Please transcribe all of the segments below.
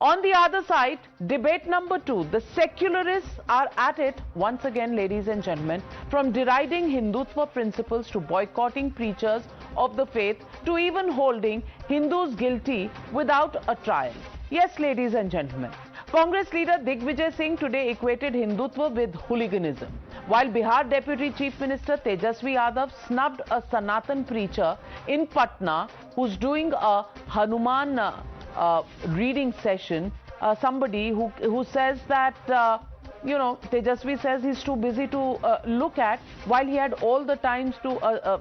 On the other side, debate number 2, the secularists are at it once again, ladies and gentlemen, from deriding Hindutva principles to boycotting preachers of the faith to even holding Hindus guilty without a trial. Yes, ladies and gentlemen, Congress leader Digvijay Singh today equated Hindutva with hooliganism, while Bihar Deputy Chief Minister Tejasvi Yadav snubbed a Sanatan preacher in Patna who's doing a Hanuman reading session, somebody who says that, Tejasvi says he's too busy to look at, while he had all the times to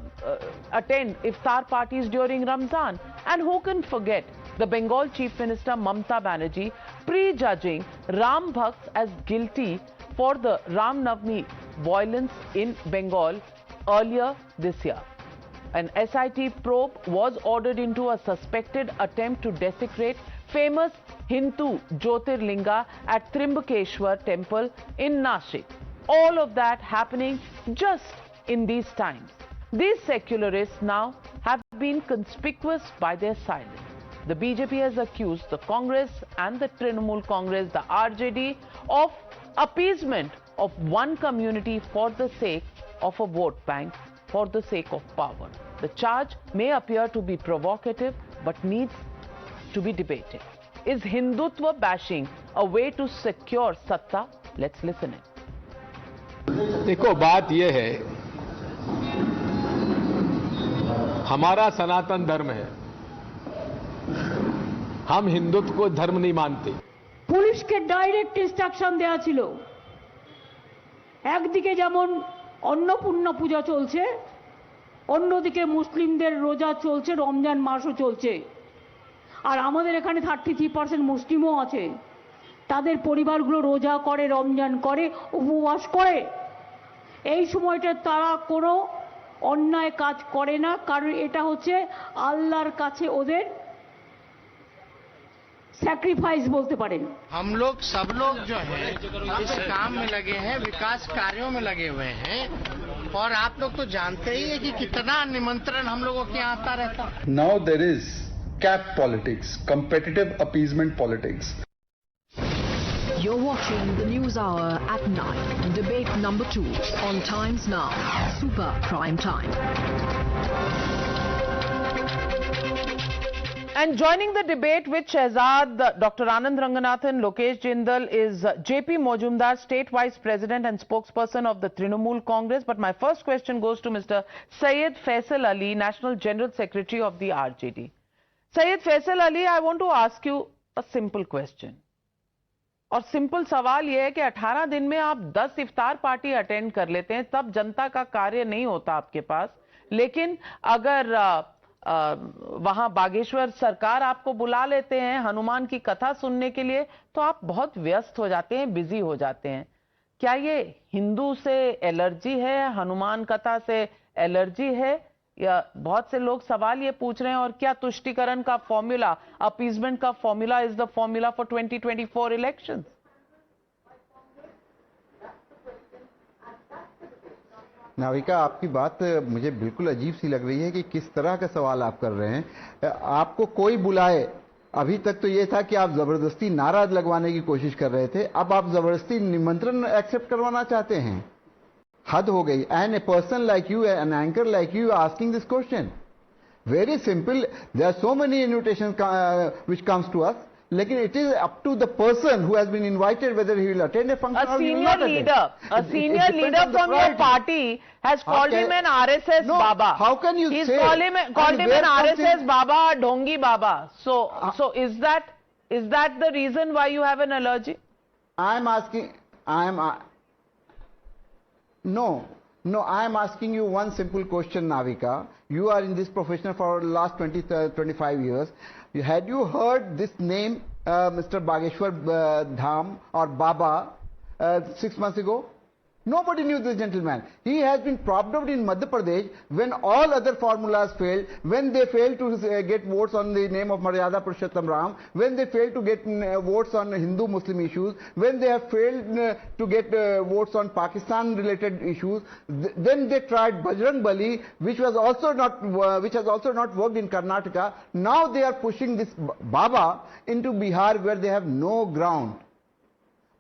attend iftar parties during Ramzan. And who can forget the Bengal Chief Minister Mamata Banerjee prejudging Ram Bhakts as guilty for the Ram Navami violence in Bengal earlier this year. An SIT probe was ordered into a suspected attempt to desecrate famous Hindu Jyotirlinga at Trimbakeshwar temple in Nashik. All of that happening just in these times. These secularists now have been conspicuous by their silence. The BJP has accused the Congress and the Trinamool Congress, the RJD, of appeasement of one community for the sake of a vote bank, for the sake of power. The charge may appear to be provocative but needs to be debated. Is Hindutva bashing a way to secure Satta? Let's listen in. देखो बात यह है, हमारा सनातन धर्म है, हम हिंदुत्व को धर्म नहीं मानते। पुलिस के डायरेक्ट इंस्ट्रक्शन দেয়া ছিল, একদিকে যেমন অন্নপূর্ণা পূজা চলছে, অন্যদিকে মুসলিমদের রোজা চলছে, রমজান মাসও চলছে, আর আমাদের এখানে 33% মুসলিমও আছে। তাদের পরিবারগুলো রোজা করে, রমজান করে, উপবাস করে। এই সময়টা তারা কোনো অন্যায় কাজ করে না, কারণ এটা হচ্ছে আল্লাহর কাছে ওদের सैक्रिफाइस बोलते पारें। हम लोग सब लोग जो है इस काम में लगे हैं, विकास कार्यों में लगे हुए हैं, और आप लोग तो जानते ही है कि कितना निमंत्रण हम लोगों के यहाँ आता रहता। Now there is cap politics, competitive appeasement politics. You're watching the News Hour at 9, debate number 2 on Times Now, Super Prime Time. And joining the debate with Shehzad, Dr. Anand Ranganathan, Lokesh Jindal is JP Majumdar, State Vice President and Spokesperson of the Trinamool Congress. But my first question goes to Mr. Syed Faisal Ali, National General Secretary of the RJD. Syed Faisal Ali, I want to ask you a simple question. और simple सवाल यह है कि 18 दिन में आप 10 इफ्तार party attend कर लेते हैं, तब जनता का कार्य नहीं होता आपके पास। लेकिन अगर वहां बागेश्वर सरकार आपको बुला लेते हैं हनुमान की कथा सुनने के लिए, तो आप बहुत व्यस्त हो जाते हैं, बिजी हो जाते हैं। क्या ये हिंदू से एलर्जी है, हनुमान कथा से एलर्जी है, या बहुत से लोग सवाल ये पूछ रहे हैं, और क्या तुष्टीकरण का फॉर्मूला, अपीजमेंट का formula is the formula for 2024 elections? Navika, आपकी बात मुझे बिल्कुल अजीब सी लग रही है कि किस तरह का सवाल आप कर रहे हैं। आपको कोई बुलाए, अभी तक तो ये था कि आप जबरदस्ती नारा लगवाने की कोशिश कर रहे थे, अब आप जबरदस्ती निमंत्रण एक्सेप्ट करवाना चाहते हैं। हद हो गई। And a person like you, an anchor like you asking this question, very simple, there are so many invitations which comes to us, लेकिन it is up to the person who has been invited whether he will attend a function or he will not attend. A senior leader from your party has called him an RSS Baba. How can you say? Called him an RSS Baba, Dhongi Baba. So is that the reason why you have an allergy? I am asking you one simple question, Navika. You are in this profession for the last 25 years. Had you heard this name, Mr. Bageshwar Dham or Baba, 6 months ago? Nobody knew this gentleman. He has been propped up in Madhya Pradesh when all other formulas failed, when they failed to get votes on the name of Maryada Purushottam Ram, when they failed to get votes on Hindu-Muslim issues, when they have failed to get votes on Pakistan-related issues. Then they tried Bajrang Bali, which has also not worked in Karnataka. Now they are pushing this Baba into Bihar, where they have no ground.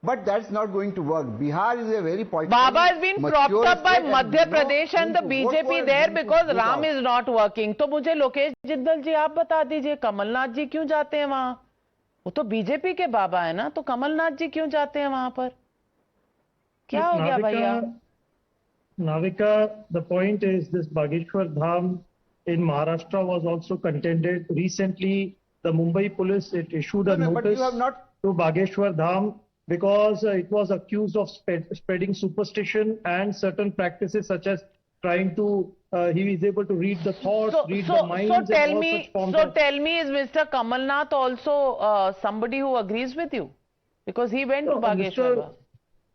But that's not going to work. Bihar is a very political. Baba has been propped up by Madhya Pradesh and the BJP there because Ram is not working. तो मुझे लोकेश जिंदल जी आप बता दीजिए कमलनाथ जी क्यों जाते हैं वहां? वो तो बीजेपी के बाबा है ना, तो कमलनाथ जी क्यों जाते हैं वहां पर? क्या हो गया भैया? Navika, the point is this Bageshwar Dham in Maharashtra was also contended. Recently, the Mumbai police issued a notice to Bageshwar Dham because it was accused of spreading superstition and certain practices such as trying to, he is able to read the thoughts, read the minds. So tell me, is Mr. Kamalnath also somebody who agrees with you? Because he went to Bageshwar.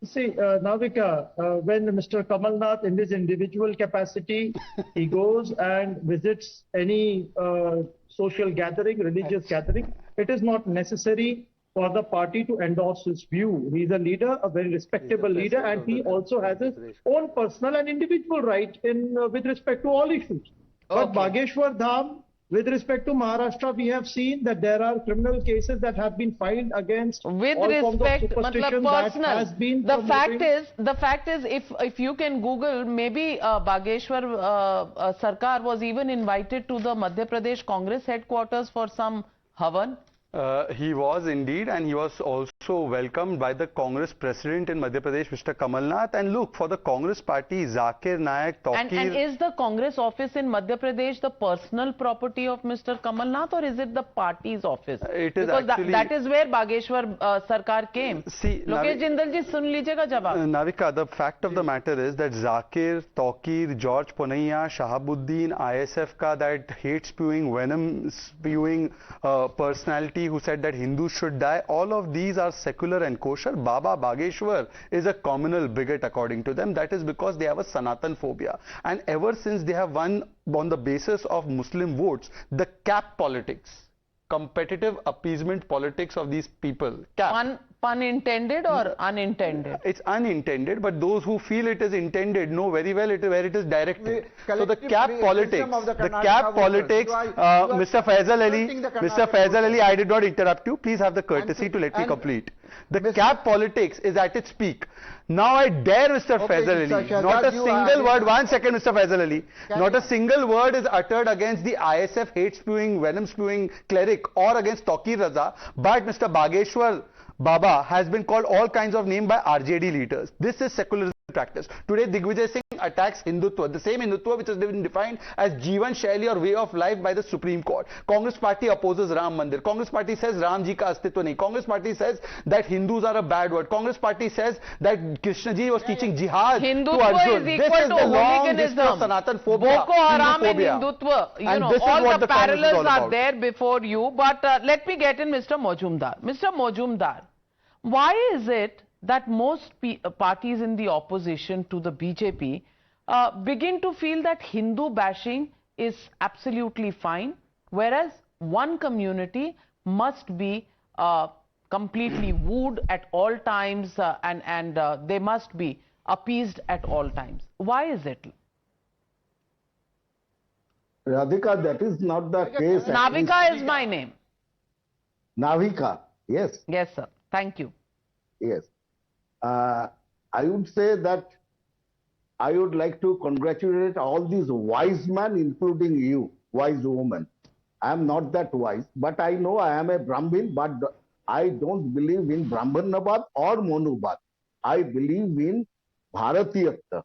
See, Navika, when Mr. Kamalnath in his individual capacity, he goes and visits any social gathering, religious gathering, it is not necessary for the party to endorse his view. He is a leader, a very respectable leader, and he also has his own personal and individual right in with respect to all issues. But Bageshwar Dham, with respect to Maharashtra, we have seen that there are criminal cases that have been filed against with all respect, forms of superstition that has been the fact is, if you can Google, maybe Bageshwar Sarkar was even invited to the Madhya Pradesh Congress headquarters for some havan. He was indeed, and he was also welcomed by the Congress president in Madhya Pradesh, Mr. Kamalnath. And look, for the Congress party, Zakir Naik, Tauqeer... And is the Congress office in Madhya Pradesh the personal property of Mr. Kamalnath, or is it the party's office? It is because actually... that is where Bageshwar Sarkar came. See, Lokesh Jindal ji, sun lijiyega jawab. Navika, the fact of the matter is that Zakir, Tauqeer, George Ponnaiah, Shahabuddin, ISF ka that hate-spewing, venom-spewing personality who said that Hindus should die, all of these are secular and kosher. Baba Bageshwar is a communal bigot according to them. That is because they have a Sanatan-phobia. And ever since they have won on the basis of Muslim votes, the cap politics, competitive appeasement politics of these people. Pun intended or unintended? It's unintended, but those who feel it is intended know very well where it is directed. So the cap politics, Mr. Faisal Ali, I did not interrupt you. Please have the courtesy to let me complete. The cap politics is at its peak. Now I dare Mr. Faisal Ali, not a single word, 1 second Mr. Faisal Ali, not a single word is uttered against the ISF hate-spewing, venom-spewing cleric or against Tauqeer Raza, but Mr. Bageshwar Baba has been called all kinds of names by RJD leaders. This is secularism practice. Today Digvijay Singh attacks Hindutva, the same Hindutva which has been defined as Jeevan Shaili or way of life by the Supreme Court. Congress party opposes Ram Mandir. Congress party says Ram ji ka astitva nahi. Congress party says that Hindus are a bad word. Congress party says that Krishna ji was teaching jihad to Arjun. Is equal to hooliganism. Sanatan-phobia, Boko Haram and Hindutva. You know, all the parallels are there before you. But let me get in Mr. Majumdar. Mr. Majumdar, why is it that most parties in the opposition to the BJP begin to feel that Hindu bashing is absolutely fine, whereas one community must be completely wooed at all times and they must be appeased at all times? Why is it? Radhika, that is not the case. Navika is my name. Navika, yes. Yes, sir. Thank you. Yes. I would say that I would like to congratulate all these wise men, including you, wise woman. I am not that wise, but I know I am a Brahmin, but I don't believe in Brahmanabad or Monubad. I believe in Bhartiyata.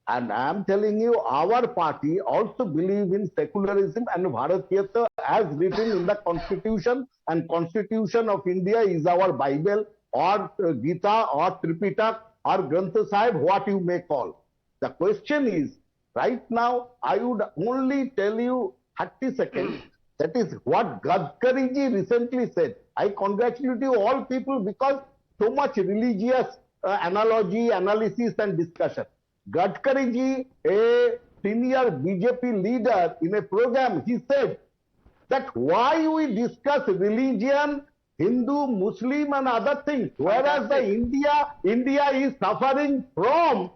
And I am telling you, our party also believe in secularism and Bhartiyata as written in the Constitution, and Constitution of India is our Bible or Gita or Tripitak or Granth Sahib, what you may call. The question is, right now, I would only tell you 30 seconds. That is what Gadkari ji recently said. I congratulate you all people because so much religious analogy, analysis and discussion. Gadkari ji, a senior BJP leader, in a program, he said that why we discuss religion, Hindu, Muslim and other things, whereas the India is suffering from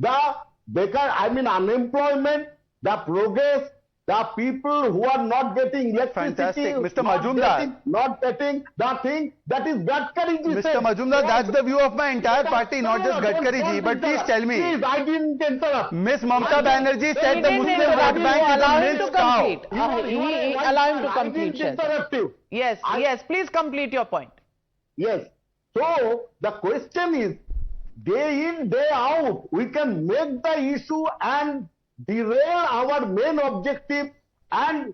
the unemployment, the progress, the people who are not getting electricity. Fantastic. Mr. Majumdar. Not getting the thing that is Gadkari ji. Mr. Majumdar, that's the view of my entire party, not just Gadkari ji. But please tell me. Please, I didn't interrupt. Miss Mamata Banerjee said the Muslim vote bank is a milk cow. Allow him to complete. Interrupt you. Yes, yes. Please complete your point. Yes. So the question is, day in, day out, we can make the issue and derail our main objective and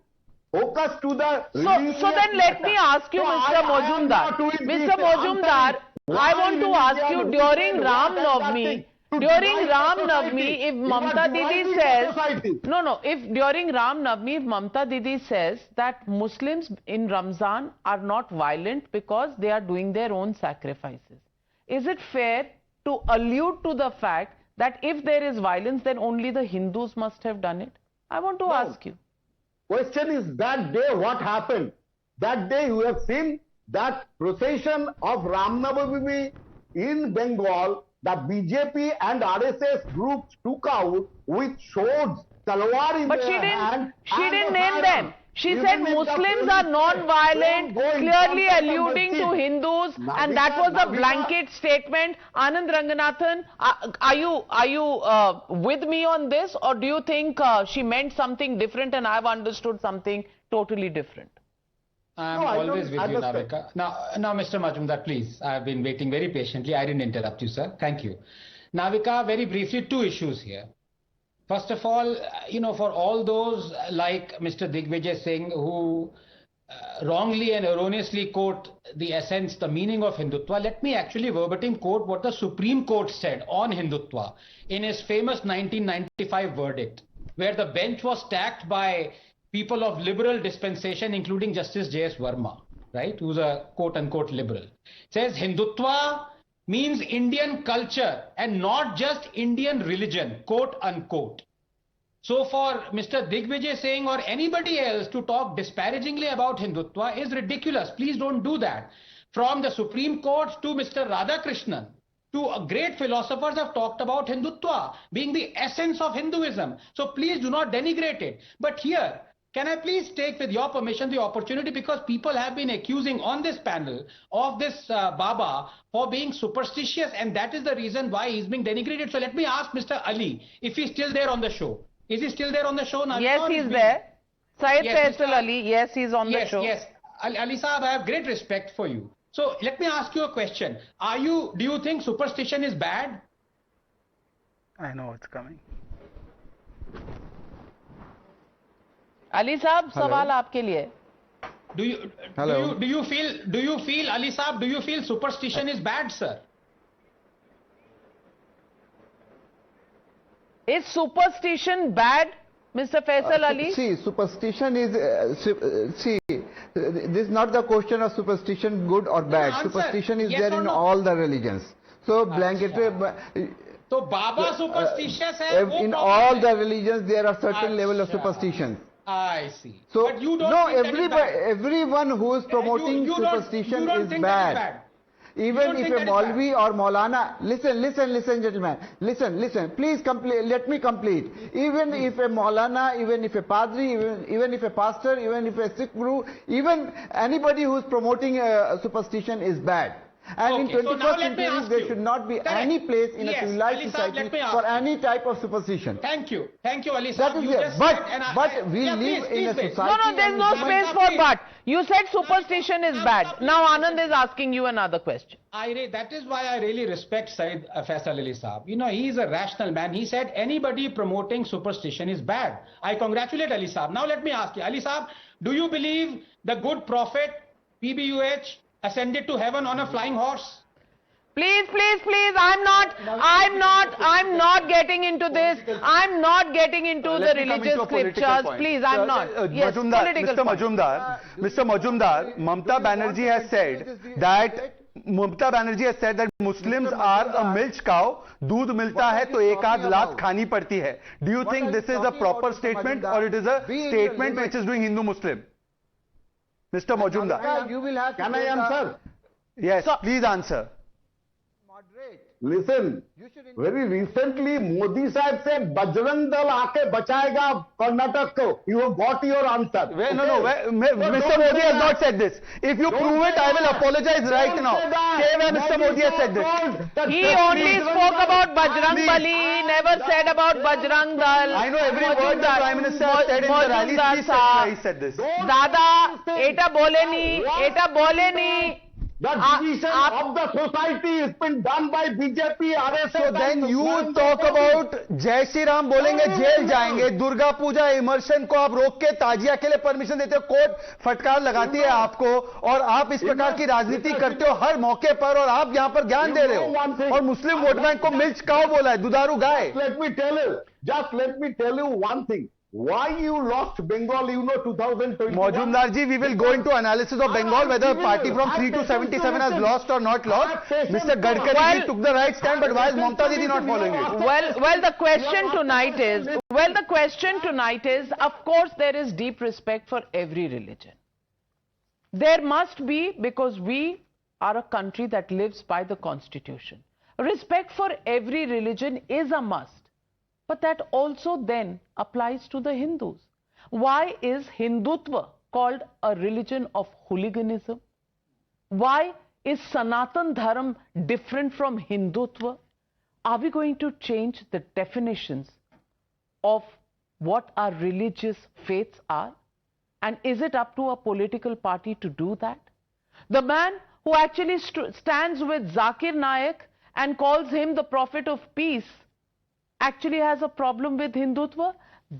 focus to the so then let me ask you, Mr. Majumdar. Mr. Majumdar, I want to ask you, during Ram Navami, if Mamata Didi says, if during Ram Navami, if Mamata Didi says that Muslims in Ramzan are not violent because they are doing their own sacrifices, is it fair to allude to the fact that if there is violence, then only the Hindus must have done it? I want to ask you. Question is, that day what happened? That day you have seen that procession of Ram Navami in Bengal, the BJP and RSS groups took out with swords, talwar in their hand. But she didn't name them. She said Muslims are non-violent, clearly alluding to Hindus, and that was a blanket statement. Anand Ranganathan, are you with me on this, or do you think she meant something different and I've understood something totally different? I'm always with you, Navika. Now, Mr. Majumdar, please. I've been waiting very patiently. I didn't interrupt you, sir. Thank you. Navika, very briefly, two issues here. First of all, for all those like Mr. Digvijay Singh who wrongly and erroneously quote the essence, the meaning of Hindutva, let me actually verbatim quote what the Supreme Court said on Hindutva in his famous 1995 verdict, where the bench was stacked by people of liberal dispensation, including Justice J.S. Verma, right, who's a quote-unquote liberal. It says Hindutva means Indian culture and not just Indian religion, quote unquote. So for Mr. Digvijay Singh or anybody else to talk disparagingly about Hindutva is ridiculous. Please don't do that. From the Supreme Court to Mr. Radhakrishnan, to great philosophers have talked about Hindutva being the essence of Hinduism. So please do not denigrate it. But here, can I please take, with your permission, the opportunity, because people have been accusing on this panel of this Baba for being superstitious, and that is the reason why he's being denigrated. So let me ask Mr. Ali if he's still there on the show. Is he still there on the show now? Yes, he's there. Syed Faisal Ali, yes, he's on the show. Yes, Ali Saab, I have great respect for you. So let me ask you a question. Do you think superstition is bad? I know it's coming. Ali Saab, सवाल आपके लिए. Do you feel Ali Saab, do you feel superstition is bad, sir? Is superstition bad, Mr. Faisal Ali? See, superstition is, this is not the question of superstition good or bad. Superstition is there in all the religions. So, blanketed. So, Baba superstitious hai, in all the religions, there are certain level of superstition. I see. So, but you don't no, everyone who is promoting superstition is bad. Even if a Maulvi or Maulana, listen, gentlemen, listen, please let me complete. Even if a Maulana, even if a Padri, even if a pastor, even if a Sikh Guru, even anybody who is promoting superstition is bad. And in 21st century, there should not be any place in a civilized society for any type of superstition. Thank you, Ali That is there. But we live in a society. No, there's no space for but. You said superstition is bad. Now Anand is asking you another question. That is why I really respect Syed Faisal Ali Saab. He is a rational man. He said anybody promoting superstition is bad. I congratulate Ali Saab. Now let me ask you, Ali Saab, do you believe the good prophet, PBUH, ascended to heaven on a flying horse? Please, I'm not getting into this. I'm not getting into the religious scriptures. Please, I'm not. Yes, Mr. Majumdar, Mamata Banerjee has said that Mamata Banerjee has said that Muslims are a milch cow. दूध मिलता है तो एक आध लात खानी पड़ती है. Do you think this is a proper statement or it is a statement which is doing Hindu-Muslim? Mr. Majumdar. Can I answer? Yes, please answer. Listen, very recently Modi sahab said Bajrang Dal aake bachayega Karnataka ko. You have got your answer. No, Mr. Modi has not said this. If you prove it, I will apologize right now. Say where Mr. Modi has said this. He only spoke about Bajrang Bali, never said about Bajrang Dal. I know every word the Prime Minister has said in the rally. Please say why he said this. Dada, eta boleni. The division of the society has been done by BJP, RSS. So then you talk about Jai Shri Ram बोलेंगे jail जाएंगे, Durga Puja immersion को आप रोक के ताजिया के लिए permission देते हो, कोर्ट फटकार लगाती है आपको और आप इस प्रकार की राजनीति करते हो हर मौके पर और आप यहाँ पर ज्ञान दे रहे हो और मुस्लिम वोट बैंक को मिल्च काऊ बोला है, दुधारू गाय. Just let me tell you one thing. Why you lost Bengal, 2020? Majumdar ji, we will go into analysis of Bengal, whether a party from 3 to 77 has lost or not lost. Mr. Gadkari took the right stand, but why is Mamata Didi not following it? Well, the question tonight is, of course, there is deep respect for every religion. There must be, because we are a country that lives by the Constitution. Respect for every religion is a must. But that also then applies to the Hindus. Why is Hindutva called a religion of hooliganism? Why is Sanatan Dharma different from Hindutva? Are we going to change the definitions of what our religious faiths are? And is it up to a political party to do that? The man who actually stands with Zakir Naik and calls him the prophet of peace actually has a problem with Hindutva.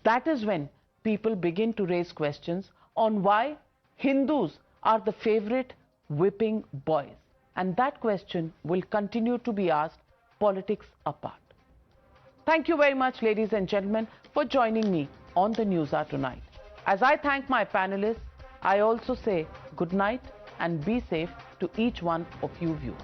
That is when people begin to raise questions on why Hindus are the favorite whipping boys. And that question will continue to be asked, politics apart. Thank you very much, ladies and gentlemen, for joining me on the Newshour tonight. As I thank my panelists, I also say good night and be safe to each one of you viewers.